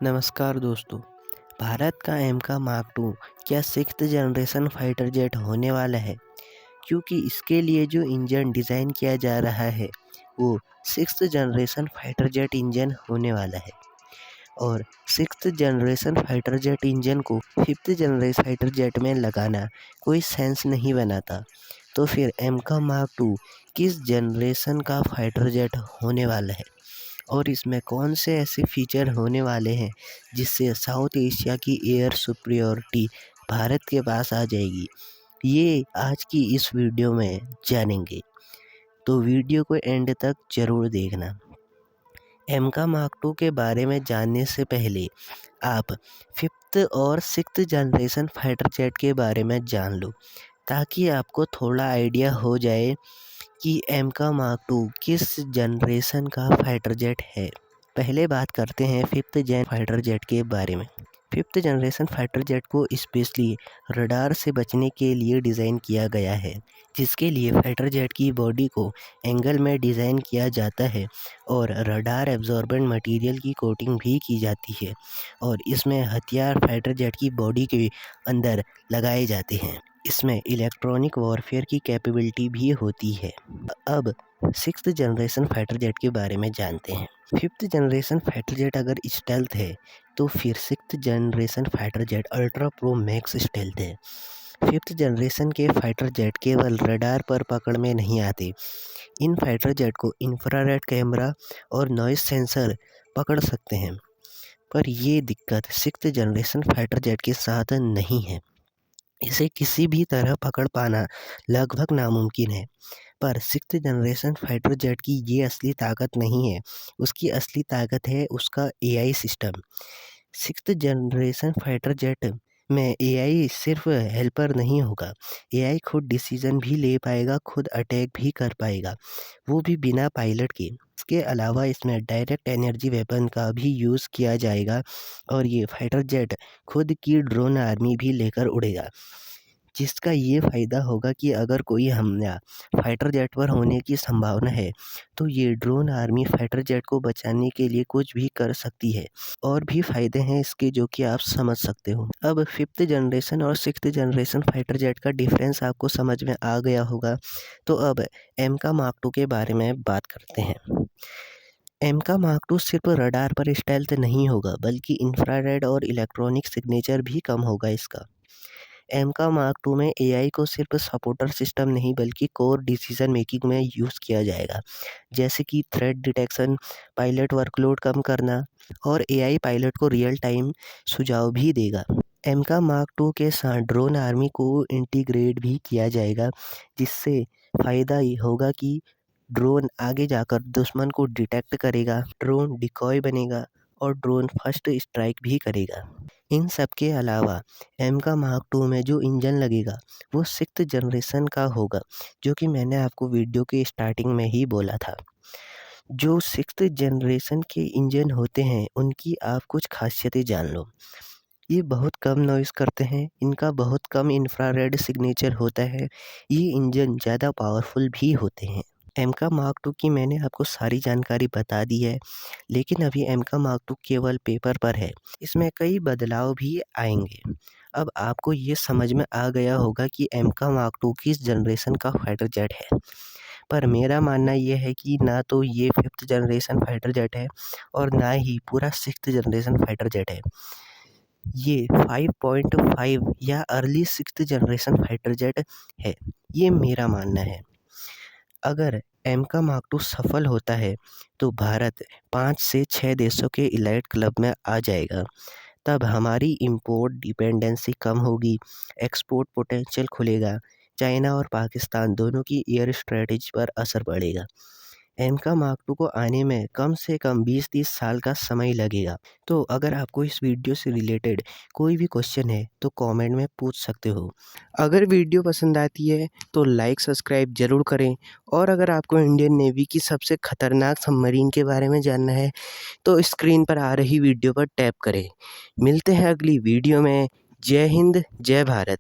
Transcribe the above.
नमस्कार दोस्तों। भारत का एमका मार्क टू क्या सिक्स्थ जनरेशन फाइटर जेट होने वाला है? क्योंकि इसके लिए जो इंजन डिज़ाइन किया जा रहा है वो sixth generation fighter jet engine होने वाला है। और sixth generation fighter jet engine को फिफ्थ जनरेशन फाइटर जेट में लगाना कोई सेंस नहीं बनाता। तो फिर एमका मार्क टू किस जनरेशन का फाइटर जेट होने वाला है और इसमें कौन से ऐसे फीचर होने वाले हैं जिससे साउथ एशिया की एयर सुपीरियॉरिटी भारत के पास आ जाएगी, ये आज की इस वीडियो में जानेंगे। तो वीडियो को एंड तक ज़रूर देखना। एमका मार्क टू के बारे में जानने से पहले आप फिफ्थ और सिक्स्थ जनरेशन फाइटर जेट के बारे में जान लो, ताकि आपको थोड़ा आइडिया हो जाए कि एमका मार्क टू किस जनरेशन का फाइटर जेट है। पहले बात करते हैं फिफ्थ जेन फाइटर जेट के बारे में। फिफ्थ जनरेशन फाइटर जेट को स्पेशली रडार से बचने के लिए डिज़ाइन किया गया है, जिसके लिए फाइटर जेट की बॉडी को एंगल में डिज़ाइन किया जाता है और रडार एब्जॉर्बेंट मटेरियल की कोटिंग भी की जाती है और इसमें हथियार फाइटर जेट की बॉडी के अंदर लगाए जाते हैं। इसमें इलेक्ट्रॉनिक वॉरफेयर की कैपेबिलिटी भी होती है। अब सिक्स्थ जनरेशन फाइटर जेट के बारे में जानते हैं। फिफ्थ जनरेशन फाइटर जेट अगर स्टेल्थ है तो फिर sixth generation fighter jet ultra pro max stealth है। फिफ्थ जनरेशन के फाइटर जेट केवल रडार पर पकड़ में नहीं आते। इन फाइटर जेट को इंफ्रारेड कैमरा और नॉइस सेंसर पकड़ सकते हैं, पर ये दिक्कत सिक्स्थ जनरेशन फाइटर जेट के साथ नहीं है। इसे किसी भी तरह पकड़ पाना लगभग नामुमकिन है। पर सिक्स्थ जनरेशन फाइटर जेट की ये असली ताकत नहीं है, उसकी असली ताकत है उसका AI system. Sixth generation fighter jet में एआई सिर्फ हेल्पर नहीं होगा, एआई खुद डिसीजन भी ले पाएगा, खुद अटैक भी कर पाएगा, वो भी बिना पायलट के। इसके अलावा इसमें डायरेक्ट एनर्जी वेपन का भी यूज़ किया जाएगा और ये फाइटर जेट खुद की ड्रोन आर्मी भी लेकर उड़ेगा, जिसका ये फ़ायदा होगा कि अगर कोई हमला फाइटर जेट पर होने की संभावना है तो ये ड्रोन आर्मी फाइटर जेट को बचाने के लिए कुछ भी कर सकती है। और भी फ़ायदे हैं इसके जो कि आप समझ सकते हो। अब फिफ्थ जनरेशन और सिक्स्थ जनरेशन फाइटर जेट का डिफरेंस आपको समझ में आ गया होगा। तो अब एमका मार्क टू के बारे में बात करते हैं। एमका मार्क टू सिर्फ रडार पर स्टेल्थ नहीं होगा, बल्कि इंफ्रारेड और इलेक्ट्रॉनिक सिग्नेचर भी कम होगा इसका। एमका मार्क टू में एआई को सिर्फ सपोर्टर सिस्टम नहीं बल्कि कोर डिसीजन मेकिंग में यूज़ किया जाएगा, जैसे कि थ्रेट डिटेक्शन, पायलट वर्कलोड कम करना और एआई पायलट को रियल टाइम सुझाव भी देगा। एमका मार्क टू के साथ ड्रोन आर्मी को इंटीग्रेट भी किया जाएगा, जिससे फ़ायदा ये होगा कि ड्रोन आगे जाकर दुश्मन को डिटेक्ट करेगा, ड्रोन डिकॉय बनेगा और ड्रोन फर्स्ट स्ट्राइक भी करेगा। इन सब के अलावा एमका मार्क टू में जो इंजन लगेगा वो सिक्स्थ जनरेशन का होगा, जो कि मैंने आपको वीडियो के स्टार्टिंग में ही बोला था। जो सिक्स्थ जनरेशन के इंजन होते हैं उनकी आप कुछ खासियतें जान लो। ये बहुत कम नॉइज़ करते हैं, इनका बहुत कम इंफ्रारेड सिग्नेचर होता है, ये इंजन ज़्यादा पावरफुल भी होते हैं। एमका मार्क टू की मैंने आपको सारी जानकारी बता दी है, लेकिन अभी एमका मार्क टू केवल पेपर पर है, इसमें कई बदलाव भी आएंगे। अब आपको ये समझ में आ गया होगा कि एमका मार्क टू किस जनरेशन का फाइटर जेट है। पर मेरा मानना ये है कि ना तो ये फिफ्थ जनरेशन फाइटर जेट है और ना ही पूरा सिक्स्थ जनरेशन फाइटर जेट है। ये 5.5 या early sixth generation fighter jet है, ये मेरा मानना है। अगर एमका मार्क टू सफल होता है तो भारत 5 से 6 देशों के इलाइट क्लब में आ जाएगा। तब हमारी इंपोर्ट डिपेंडेंसी कम होगी, एक्सपोर्ट पोटेंशियल खुलेगा, चाइना और पाकिस्तान दोनों की एयर स्ट्रेटजी पर असर पड़ेगा। एमका मार्क टू को आने में कम से कम 20-30 साल का समय लगेगा। तो अगर आपको इस वीडियो से रिलेटेड कोई भी क्वेश्चन है तो कमेंट में पूछ सकते हो। अगर वीडियो पसंद आती है तो लाइक सब्सक्राइब ज़रूर करें, और अगर आपको इंडियन नेवी की सबसे खतरनाक सबमरीन के बारे में जानना है तो स्क्रीन पर आ रही वीडियो पर टैप करें। मिलते हैं अगली वीडियो में। जय हिंद, जय भारत।